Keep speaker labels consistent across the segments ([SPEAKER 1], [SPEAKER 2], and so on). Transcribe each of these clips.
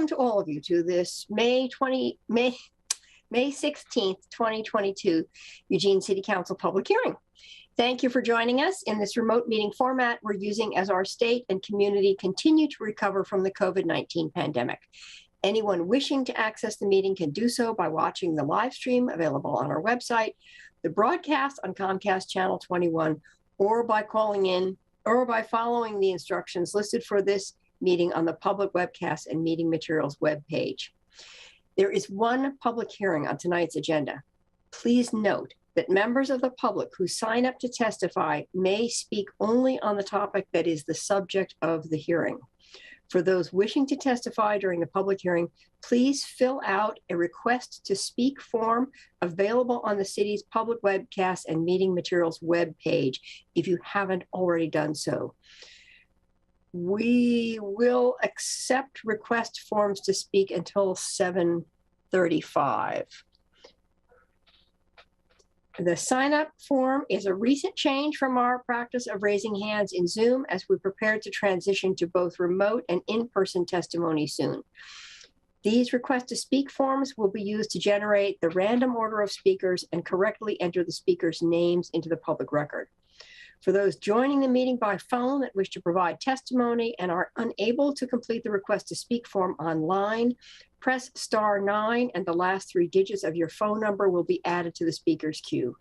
[SPEAKER 1] welcome to all of you to this May 16th, 2022 Eugene City Council public hearing. Thank you for joining us in this remote meeting format we're using as our state and community continue to recover from the COVID-19 pandemic. Anyone wishing to access the meeting can do so by watching the live stream available on our website, the broadcast on Comcast Channel 21, or by calling in or by following the instructions listed for this meeting on the public webcast and meeting materials webpage. There is one public hearing on tonight's agenda. Please note that members of the public who sign up to testify may speak only on the topic that is the subject of the hearing. For those wishing to testify during the public hearing, please fill out a request to speak form available on the city's public webcast and meeting materials webpage if you haven't already done so. We will accept request forms to speak until 7:35. The sign-up form is a recent change from our practice of raising hands in Zoom as we prepare to transition to both remote and in-person testimony soon. These request to speak forms will be used to generate the random order of speakers and correctly enter the speakers' names into the public record. For those joining the meeting by phone that wish to provide testimony and are unable to complete the request to speak form online, press *9 and the last 3 digits of your phone number will be added to the speaker's queue.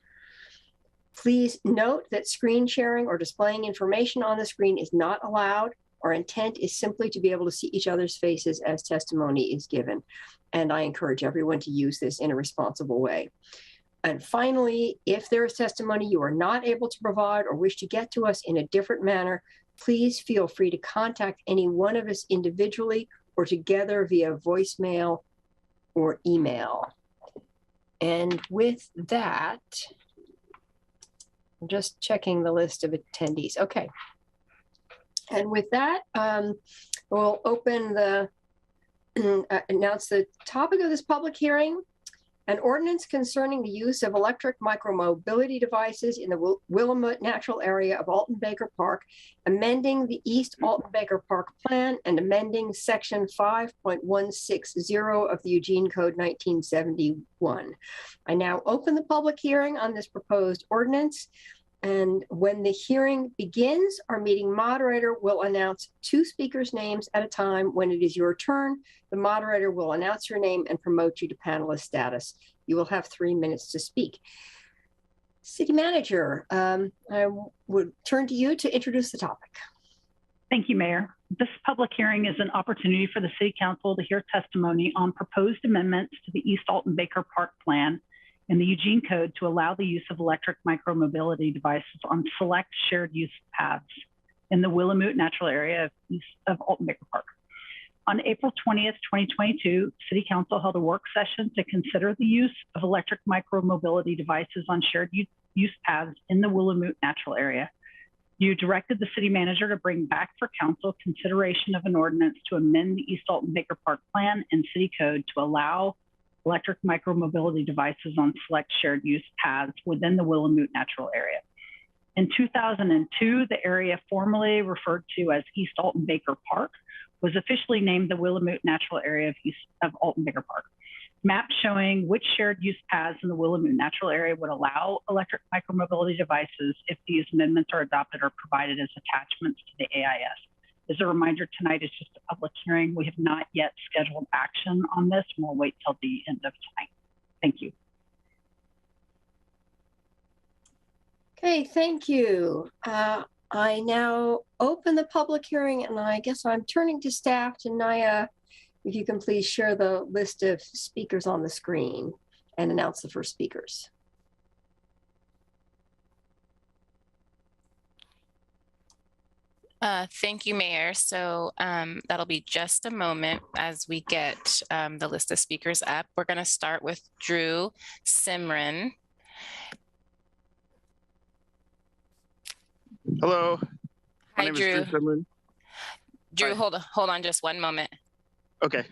[SPEAKER 1] Please note that screen sharing or displaying information on the screen is not allowed. Our intent is simply to be able to see each other's faces as testimony is given. And I encourage everyone to use this in a responsible way. And finally, if there is testimony you are not able to provide or wish to get to us in a different manner, please feel free to contact any one of us individually or together via voicemail or email. And with that, I'm just checking the list of attendees. Okay. And with that, we'll open the, announce the topic of this public hearing. An ordinance concerning the use of electric micromobility devices in the Willamette Natural Area of Alton-Baker Park, amending the East Alton-Baker Park Plan and amending Section 5.160 of the Eugene Code 1971. I now open the public hearing on this proposed ordinance. And when the hearing begins, our meeting moderator will announce 2 speakers' names at a time. When it is your turn, the moderator will announce your name and promote you to panelist status. You will have 3 minutes to speak. City Manager, I would turn to you to introduce the topic.
[SPEAKER 2] Thank you, Mayor. This public hearing is an opportunity for the City Council to hear testimony on proposed amendments to the East Alton-Baker Park Plan and the Eugene Code to allow the use of electric micromobility devices on select shared use paths in the Willamette Natural Area of Alton-Baker Park. On April 20th, 2022, City Council held a work session to consider the use of electric micromobility devices on shared use paths in the Willamette Natural Area. You directed the City Manager to bring back for Council consideration of an ordinance to amend the East Alton-Baker Park Plan and City Code to allow electric micromobility devices on select shared use paths within the Willamette Natural Area. In 2002, the area formerly referred to as East Alton-Baker Park was officially named the Willamette Natural Area of Alton-Baker Park. Maps showing which shared use paths in the Willamette Natural Area would allow electric micromobility devices if these amendments are adopted are provided as attachments to the AIS. As a reminder, tonight is just a public hearing. We have not yet scheduled action on this, and we'll wait till the end of tonight. Thank you.
[SPEAKER 1] Okay, thank you. I now open the public hearing, and I guess I'm turning to staff. To Naya, if you can please share the list of speakers on the screen and announce the first speakers.
[SPEAKER 3] Thank you, Mayor. So that'll be just a moment as we get the list of speakers up. We're going to start with Drew Simran.
[SPEAKER 4] Hello.
[SPEAKER 3] Hi,
[SPEAKER 4] My name
[SPEAKER 3] Drew.
[SPEAKER 4] is Drew Simran.
[SPEAKER 3] Drew,
[SPEAKER 4] Hi.
[SPEAKER 3] hold on just one moment.
[SPEAKER 4] Okay.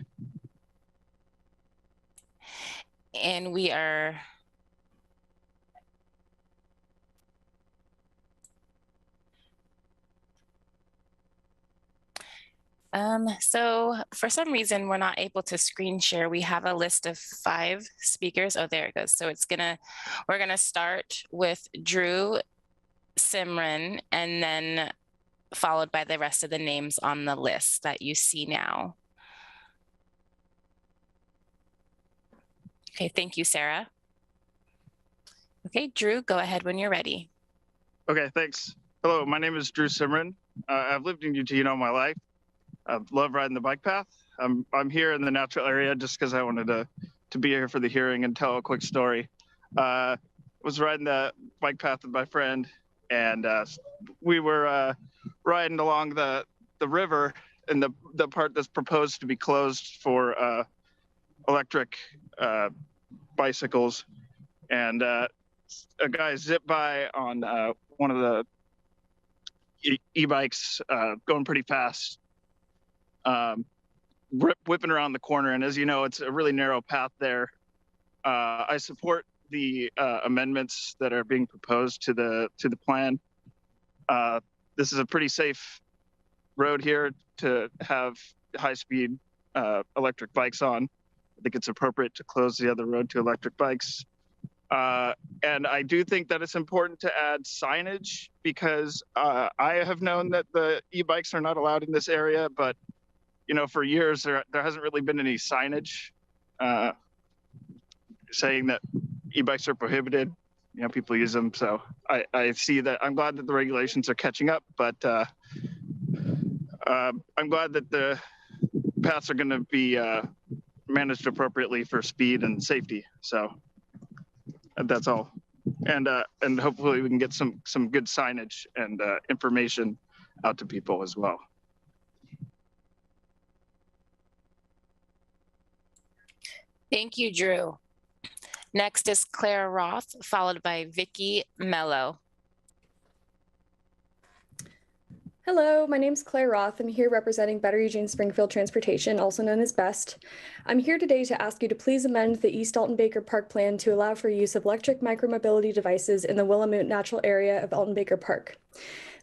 [SPEAKER 3] And we are So for some reason, we're not able to screen share. We have a list of 5 speakers. Oh, there it goes. So we're gonna start with Drew, Simran, and then followed by the rest of the names on the list that you see now. Okay, thank you, Sarah. Okay, Drew, go ahead when you're ready.
[SPEAKER 4] Okay, thanks. Hello, my name is Drew Simran. I've lived in Eugene all my life. I love riding the bike path. I'm here in the natural area just because I wanted to be here for the hearing and tell a quick story. Was riding the bike path with my friend, and we were riding along the river in the part that's proposed to be closed for electric bicycles, and a guy zipped by on one of the e-bikes going pretty fast, whipping around the corner. And as you know, it's a really narrow path there. I support the amendments that are being proposed to the plan. This is a pretty safe road here to have high-speed electric bikes on. I think it's appropriate to close the other road to electric bikes. And I do think that it's important to add signage because I have known that the e-bikes are not allowed in this area, but for years there hasn't really been any signage saying that e-bikes are prohibited. People use them, so I see that. I'm glad that the regulations are catching up, but I'm glad that the paths are going to be managed appropriately for speed and safety. So that's all, and hopefully we can get some good signage and information out to people as well.
[SPEAKER 3] Thank you, Drew. Next is Claire Roth, followed by Vicki Mello.
[SPEAKER 5] Hello, my name is Claire Roth. I'm here representing Better Eugene Springfield Transportation, also known as BEST. I'm here today to ask you to please amend the East Alton Baker Park plan to allow for use of electric micromobility devices in the Willamette natural area of Alton Baker Park.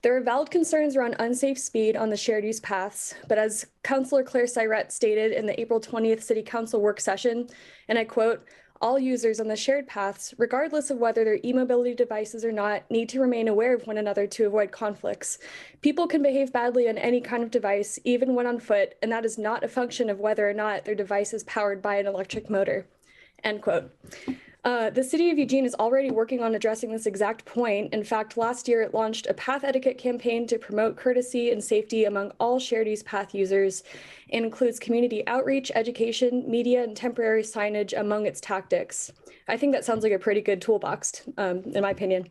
[SPEAKER 5] There are valid concerns around unsafe speed on the shared use paths, but as Councilor Claire Syrett stated in the April 20th City Council work session, and I quote, "All users on the shared paths, regardless of whether they're e-mobility devices or not, need to remain aware of one another to avoid conflicts. People can behave badly on any kind of device, even when on foot, and that is not a function of whether or not their device is powered by an electric motor." End quote. The City of Eugene is already working on addressing this exact point. In fact, last year it launched a path etiquette campaign to promote courtesy and safety among all shared use path users and includes community outreach, education, media, and temporary signage among its tactics. I think that sounds like a pretty good toolbox, in my opinion.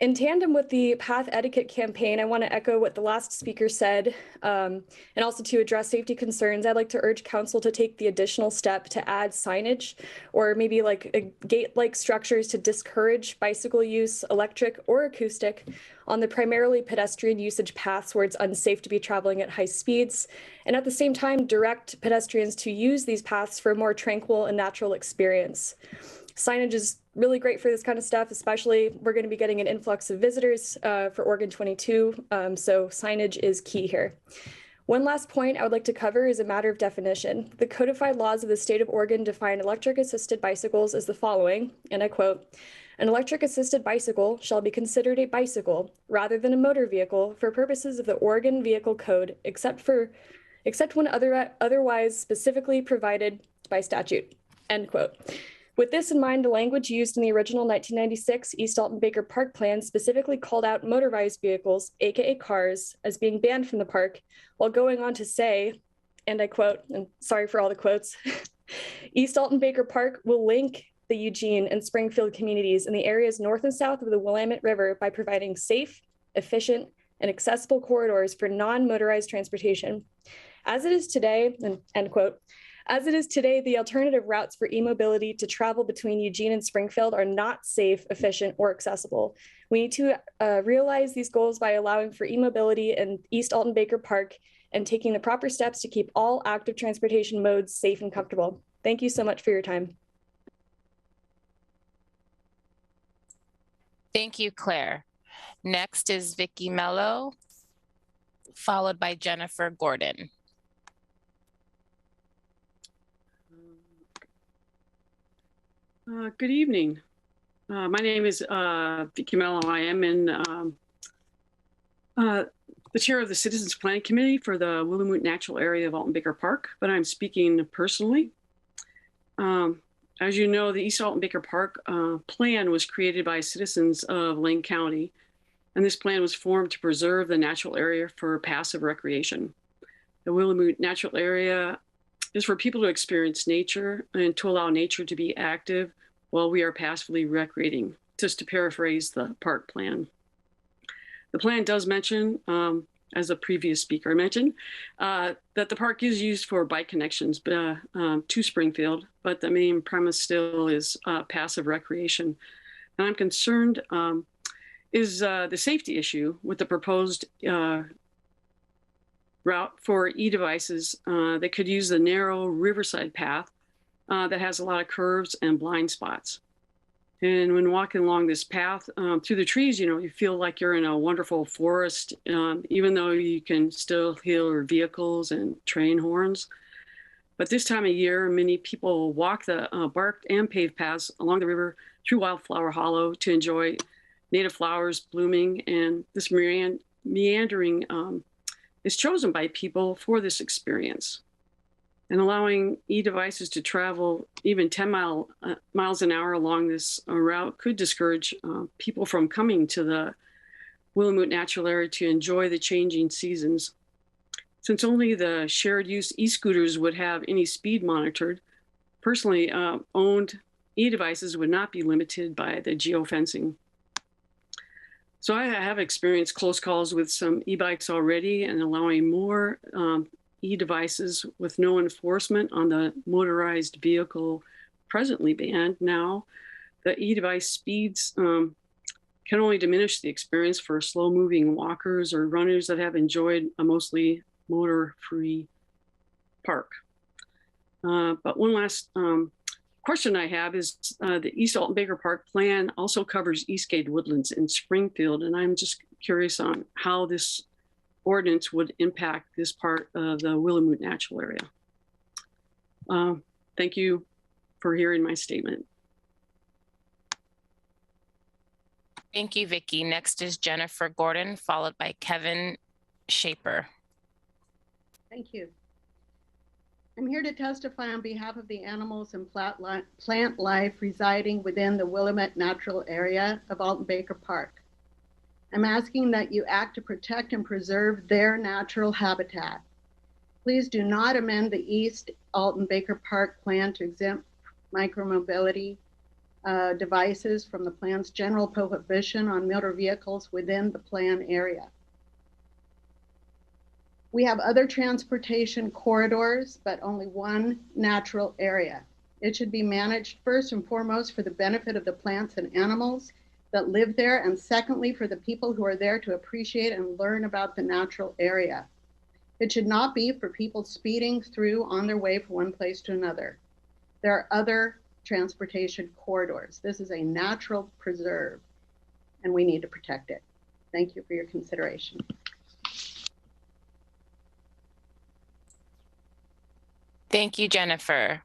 [SPEAKER 5] In tandem with the path etiquette campaign, I want to echo what the last speaker said, and also to address safety concerns. I'd like to urge council to take the additional step to add signage or maybe like a gate-like structures to discourage bicycle use, electric or acoustic, on the primarily pedestrian usage paths where it's unsafe to be traveling at high speeds, and at the same time direct pedestrians to use these paths for a more tranquil and natural experience. Signage is really great for this kind of stuff, especially we're going to be getting an influx of visitors for Oregon 22, so signage is key here. One last point I would like to cover is a matter of definition. The codified laws of the state of Oregon define electric assisted bicycles as the following, and I quote, "An electric assisted bicycle shall be considered a bicycle rather than a motor vehicle for purposes of the Oregon Vehicle Code, except when otherwise specifically provided by statute," end quote. With this in mind, the language used in the original 1996 East Alton Baker Park plan specifically called out motorized vehicles, aka cars, as being banned from the park, while going on to say, and I quote, and sorry for all the quotes, "East Alton Baker Park will link the Eugene and Springfield communities in the areas north and south of the Willamette River by providing safe, efficient, and accessible corridors for non-motorized transportation. As it is today," and end quote, "as it is today, the alternative routes for e-mobility to travel between Eugene and Springfield are not safe, efficient, or accessible. We need to realize these goals by allowing for e-mobility in East Alton Baker Park and taking the proper steps to keep all active transportation modes safe and comfortable. Thank you so much for your time."
[SPEAKER 3] Thank you, Claire. Next is Vicki Mello, followed by Jennifer Gordon.
[SPEAKER 6] Good evening. My name is Vicki Mello. I am the chair of the Citizens Planning Committee for the Willamette Natural Area of Alton-Baker Park, but I'm speaking personally. As you know, the East Alton-Baker Park plan was created by citizens of Lane County, and this plan was formed to preserve the natural area for passive recreation. The Willamette Natural Area is for people to experience nature and to allow nature to be active while we are passively recreating, just to paraphrase the park plan. The plan does mention, as a previous speaker mentioned, that the park is used for bike connections to Springfield, but the main premise still is passive recreation. And I'm concerned is the safety issue with the proposed route for e-devices that could use the narrow Riverside path that has a lot of curves and blind spots. And when walking along this path through the trees, you feel like you're in a wonderful forest, even though you can still hear vehicles and train horns. But this time of year, many people walk the barked and paved paths along the river through Wildflower Hollow to enjoy native flowers blooming. And this meandering is chosen by people for this experience. And allowing e-devices to travel even 10 miles an hour along this route could discourage people from coming to the Willamette Natural Area to enjoy the changing seasons. Since only the shared use e-scooters would have any speed monitored, personally owned e-devices would not be limited by the geofencing. So I have experienced close calls with some e-bikes already, and allowing more e-devices with no enforcement on the motorized vehicle presently banned now. The e-device speeds can only diminish the experience for slow-moving walkers or runners that have enjoyed a mostly motor-free park. But one last question I have is the East Alton-Baker Park plan also covers Eastgate Woodlands in Springfield, and I'm just curious on how this ordinance would impact this part of the Willamette Natural Area. Thank you for hearing my statement.
[SPEAKER 3] Thank you, Vicki. Next is Jennifer Gordon, followed by Kevin Shaper.
[SPEAKER 7] Thank you. I'm here to testify on behalf of the animals and plant life residing within the Willamette Natural Area of Alton-Baker Park. I'm asking that you act to protect and preserve their natural habitat. Please do not amend the East Alton-Baker Park plan to exempt micromobility devices from the plan's general prohibition on motor vehicles within the plan area. We have other transportation corridors, but only one natural area. It should be managed first and foremost for the benefit of the plants and animals that live there, and secondly, for the people who are there to appreciate and learn about the natural area. It should not be for people speeding through on their way from one place to another. There are other transportation corridors. This is a natural preserve, and we need to protect it. Thank you for your consideration.
[SPEAKER 3] Thank you, Jennifer.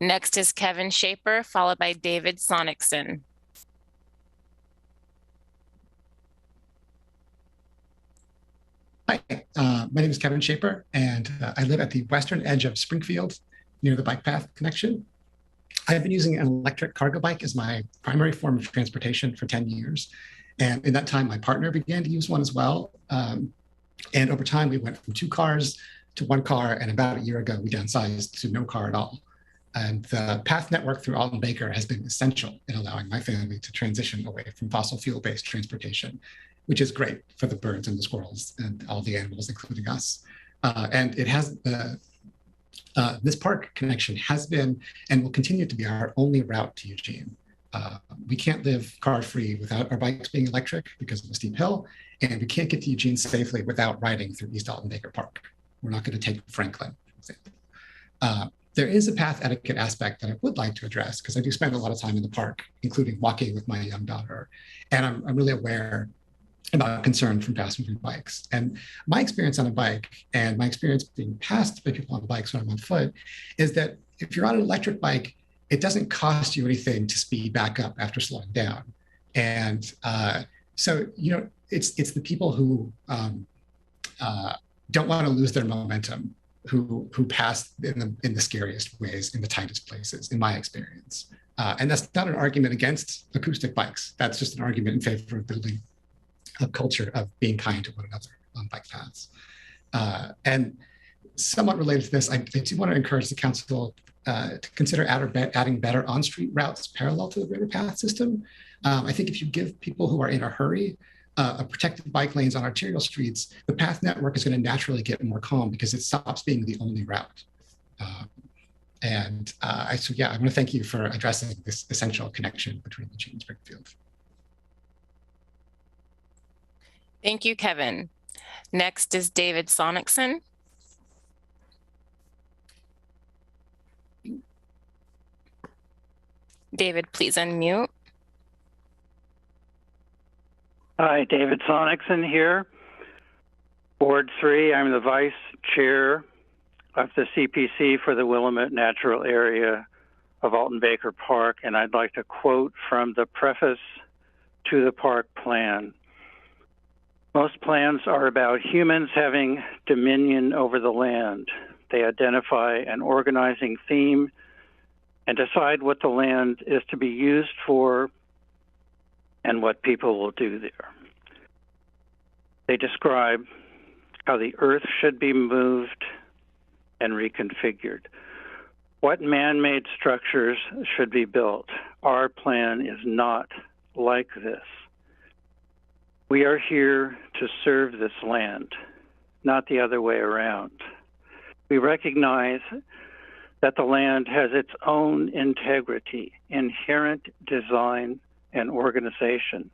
[SPEAKER 3] Next is Kevin Shaper, followed by David Sonicson.
[SPEAKER 8] Hi, my name is Kevin Shaper, and I live at the western edge of Springfield near the bike path connection. I've been using an electric cargo bike as my primary form of transportation for 10 years. And in that time, my partner began to use one as well. And over time, we went from 2 cars to 1 car, and about a year ago, we downsized to no car at all. And the path network through Alton-Baker has been essential in allowing my family to transition away from fossil fuel-based transportation, which is great for the birds and the squirrels and all the animals, including us. And it has this park connection has been and will continue to be our only route to Eugene. We can't live car-free without our bikes being electric because of the steep hill, and we can't get to Eugene safely without riding through East Alton-Baker Park. We're not going to take Franklin, for example. There is a path etiquette aspect that I would like to address because I do spend a lot of time in the park, including walking with my young daughter. And I'm really aware about concern from passing through bikes. And my experience on a bike and my experience being passed by people on bikes when I'm on foot is that if you're on an electric bike, it doesn't cost you anything to speed back up after slowing down. And so, it's the people who don't want to lose their momentum who pass in the scariest ways in the tightest places, in my experience. And that's not an argument against acoustic bikes. That's just an argument in favor of building a culture of being kind to one another on bike paths. And somewhat related to this, I do want to encourage the council to consider adding better on-street routes parallel to the river path system. I think if you give people who are in a hurry protected bike lanes on arterial streets, the path network is going to naturally get more calm because it stops being the only route. I want to thank you for addressing this essential connection between Eugene and Springfield.
[SPEAKER 3] Thank you, Kevin. Next is David Sonicson. David, please unmute.
[SPEAKER 9] Hi, David Sonicson here. Board 3, I'm the Vice Chair of the CPC for the Willamette Natural Area of Alton-Baker Park, and I'd like to quote from the preface to the park plan. Most plans are about humans having dominion over the land. They identify an organizing theme and decide what the land is to be used for and what people will do there. They describe how the earth should be moved and reconfigured. What man-made structures should be built? Our plan is not like this. We are here to serve this land, not the other way around. We recognize that the land has its own integrity, inherent design, and organization.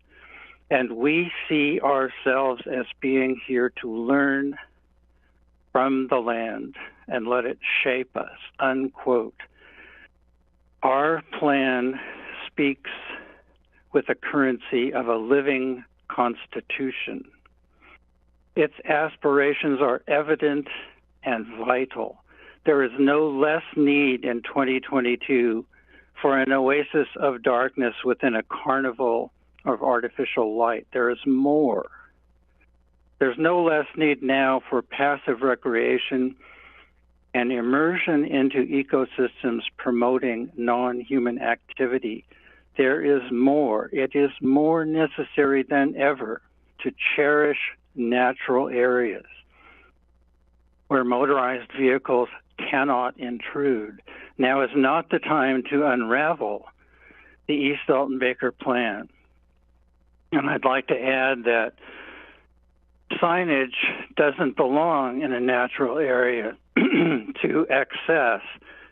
[SPEAKER 9] And we see ourselves as being here to learn from the land and let it shape us, unquote. Our plan speaks with the currency of a living constitution. Its aspirations are evident and vital. There is no less need in 2022 for an oasis of darkness within a carnival of artificial light. There is more. There's no less need now for passive recreation and immersion into ecosystems promoting non-human activity. There is more. It is more necessary than ever to cherish natural areas where motorized vehicles cannot intrude. Now is not the time to unravel the East Alton-Baker plan. And I'd like to add that signage doesn't belong in a natural area to excess,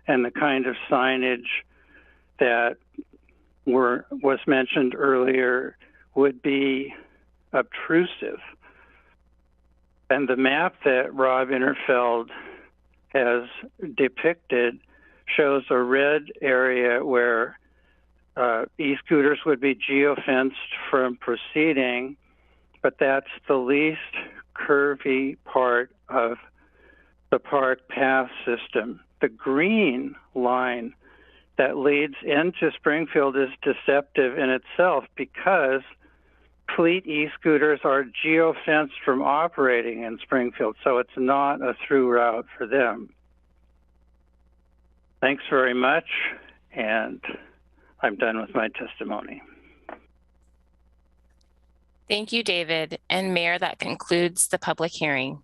[SPEAKER 9] and the kind of signage that was mentioned earlier would be obtrusive. And the map that Rob Interfeld has depicted shows a red area where e-scooters would be geofenced from proceeding, but that's the least curvy part of the park path system. The green line that leads into Springfield is deceptive in itself because fleet e-scooters are geofenced from operating in Springfield, so it's not a through route for them. Thanks very much, and I'm done with my testimony.
[SPEAKER 3] Thank you, David. And Mayor, that concludes the public hearing.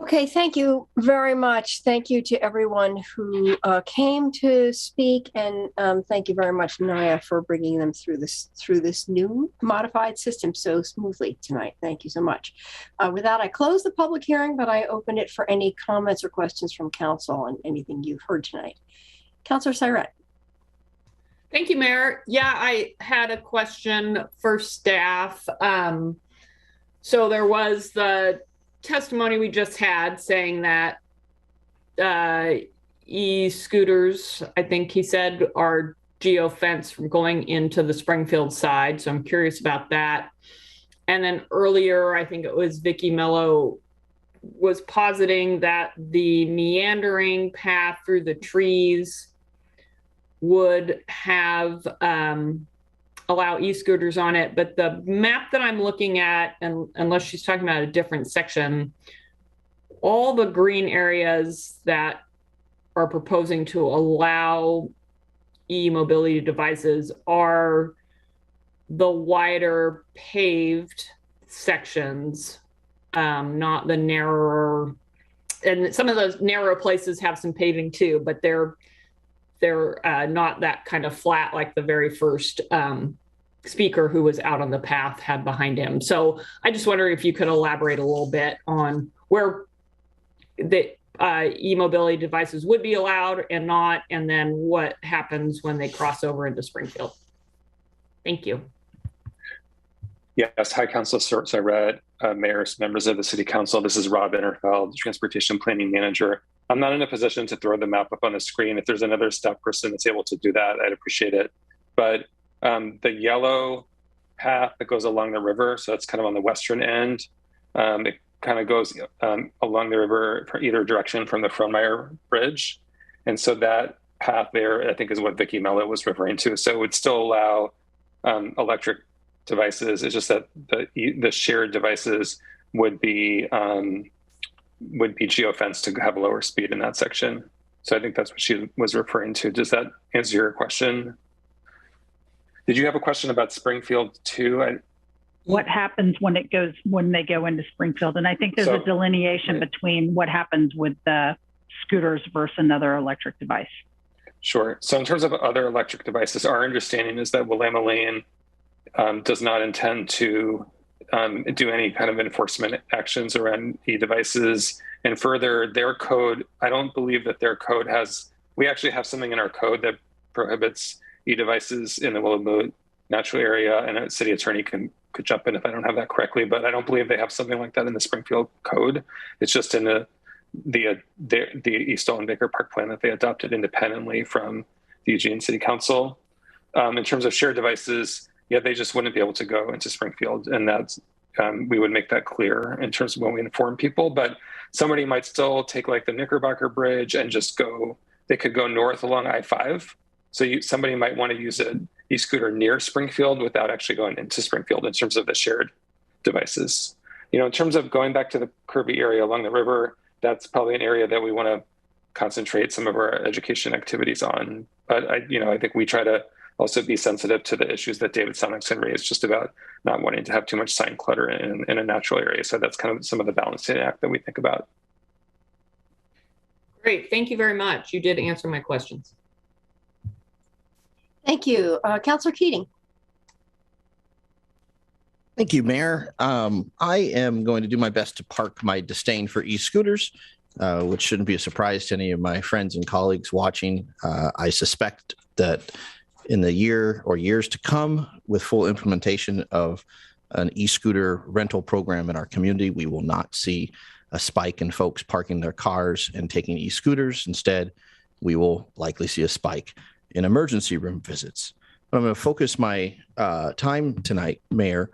[SPEAKER 1] Okay, thank you very much. Thank you to everyone who came to speak, and thank you very much, Naya, for bringing them through this new modified system so smoothly tonight. Thank you so much. With that, I close the public hearing, but I open it for any comments or questions from council on anything you've heard tonight. Councilor Sirett.
[SPEAKER 10] Thank you, Mayor. Yeah, I had a question for staff. So there was the testimony we just had saying that e-scooters, I think he said, are geofenced from going into the Springfield side. So I'm curious about that. And then earlier, I think it was Vicki Mello was positing that the meandering path through the trees would have allow e-scooters on it, but the map that I'm looking at, and unless she's talking about a different section, all the green areas that are proposing to allow e-mobility devices are the wider paved sections, not the narrower. And some of those narrower places have some paving too, but they're not that kind of flat like the very first speaker who was out on the path had behind him. So I just wonder if you could elaborate a little bit on where the e-mobility devices would be allowed and not, and then what happens when they cross over into Springfield. Thank you.
[SPEAKER 11] Yes, hi, Council Surratt, mayors, members of the City Council. This is Rob Interfeld, Transportation Planning Manager. I'm not in a position to throw the map up on the screen. If there's another staff person that's able to do that, I'd appreciate it. But the yellow path that goes along the river, so it's kind of on the western end, it kind of goes along the river for either direction from the Frohnmeyer Bridge. And so that path there, I think, is what Vicki Mello was referring to. So it would still allow electric devices. It's just that the shared devices would be geofenced to have a lower speed in that section. So I think that's what she was referring to. Does that answer your question? Did you have a question about Springfield too?
[SPEAKER 2] What happens when they go into Springfield? And I think there's a delineation between what happens with the scooters versus another electric device.
[SPEAKER 11] Sure. So in terms of other electric devices, our understanding is that Willamette Lane does not intend to do any kind of enforcement actions around e-devices. And further, their code, I don't believe that their code we actually have something in our code that prohibits e-devices in the Willamette natural area, and a city attorney could jump in if I don't have that correctly, but I don't believe they have something like that in the Springfield code. It's just in the East Alton Baker Park plan that they adopted independently from the Eugene City Council. In terms of shared devices, yeah, they just wouldn't be able to go into Springfield, and that's we would make that clear in terms of when we inform people. But somebody might still take like the Knickerbocker Bridge and just go. They could go north along I-5. So somebody might want to use an e-scooter near Springfield without actually going into Springfield in terms of the shared devices. In terms of going back to the Kirby area along the river, that's probably an area that we want to concentrate some of our education activities on. But I think we try to also be sensitive to the issues that David Sonicson raised, just about not wanting to have too much sign clutter in a natural area. So that's kind of some of the balancing act that we think about.
[SPEAKER 10] Great, thank you very much. You did answer my questions.
[SPEAKER 1] Thank you. Councilor Keating.
[SPEAKER 12] Thank you, Mayor. I am going to do my best to park my disdain for e-scooters, which shouldn't be a surprise to any of my friends and colleagues watching. I suspect that in the year or years to come, with full implementation of an e-scooter rental program in our community, we will not see a spike in folks parking their cars and taking e-scooters. Instead, we will likely see a spike in emergency room visits. But I'm going to focus my time tonight, Mayor,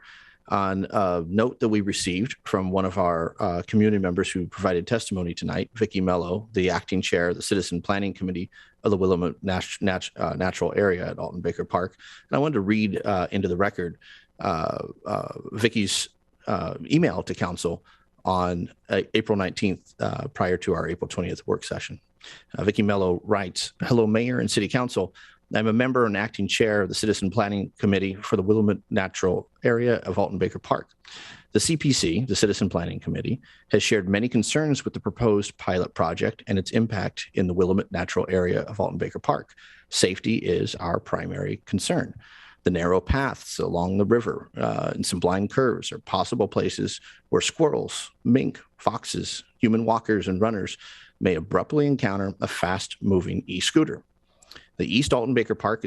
[SPEAKER 12] on a note that we received from one of our community members who provided testimony tonight, Vicki Mello, the acting chair of the Citizen Planning Committee of the Willamette Natural Area at Alton Baker Park. And I wanted to read into the record Vicki's email to council on April 19th, prior to our April 20th work session. Vicki Mello writes, "Hello, Mayor and City Council. I'm a member and acting chair of the Citizen Planning Committee for the Willamette Natural Area of Alton Baker Park. The CPC, the Citizen Planning Committee, has shared many concerns with the proposed pilot project and its impact in the Willamette Natural Area of Alton Baker Park. Safety is our primary concern. The narrow paths along the river and some blind curves are possible places where squirrels, mink, foxes, human walkers, and runners may abruptly encounter a fast-moving e-scooter. The East Alton Baker Park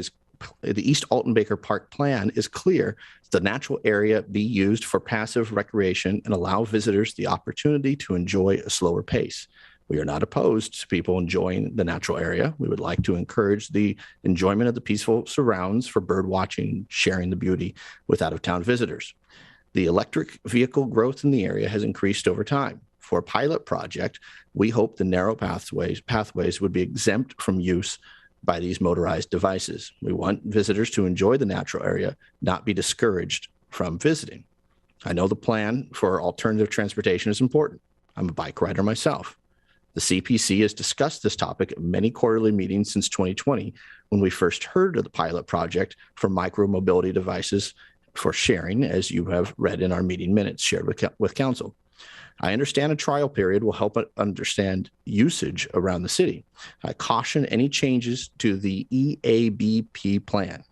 [SPEAKER 12] plan is clear. The natural area be used for passive recreation and allow visitors the opportunity to enjoy a slower pace. We are not opposed to people enjoying the natural area. We would like to encourage the enjoyment of the peaceful surrounds for bird watching, sharing the beauty with out-of-town visitors. The electric vehicle growth in the area has increased over time. for a pilot project, we hope the narrow pathways would be exempt from use by these motorized devices. We want visitors to enjoy the natural area, not be discouraged from visiting. I know the plan for alternative transportation is important. I'm a bike rider myself. The CPC has discussed this topic at many quarterly meetings since 2020, when we first heard of the pilot project for micro-mobility devices for sharing, as you have read in our meeting minutes shared with council. I understand a trial period will help understand usage around the city. I caution any changes to the EABP plan.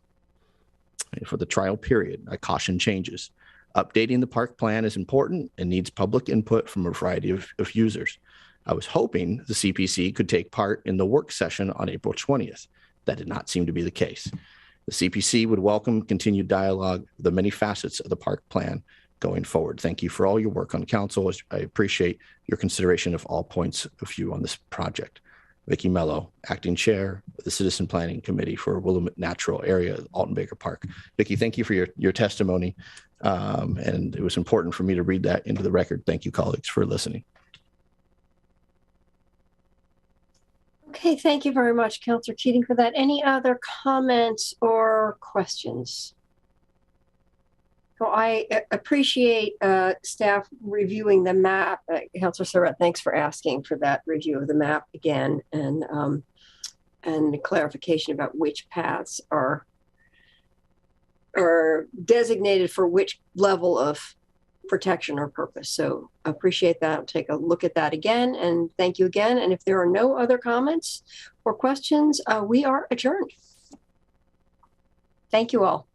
[SPEAKER 12] For the trial period, I caution changes. Updating the park plan is important and needs public input from a variety of users. I was hoping the CPC could take part in the work session on April 20th. That did not seem to be the case. The CPC would welcome continued dialogue, the many facets of the park plan going forward. Thank you for all your work on council. I appreciate your consideration of all points of view on this project. Vicki Mello, Acting Chair of the Citizen Planning Committee for Willamette Natural Area, Alton Baker Park. Vicki, thank you for your testimony. And it was important for me to read that into the record. Thank you, colleagues, for listening.
[SPEAKER 1] Okay, thank you very much, Councillor Keating, for that. Any other comments or questions? So I appreciate staff reviewing the map. Councillor Surratt, thanks for asking for that review of the map again, and the clarification about which paths are designated for which level of protection or purpose. So I appreciate that. I'll take a look at that again, and thank you again. And if there are no other comments or questions, we are adjourned. Thank you all.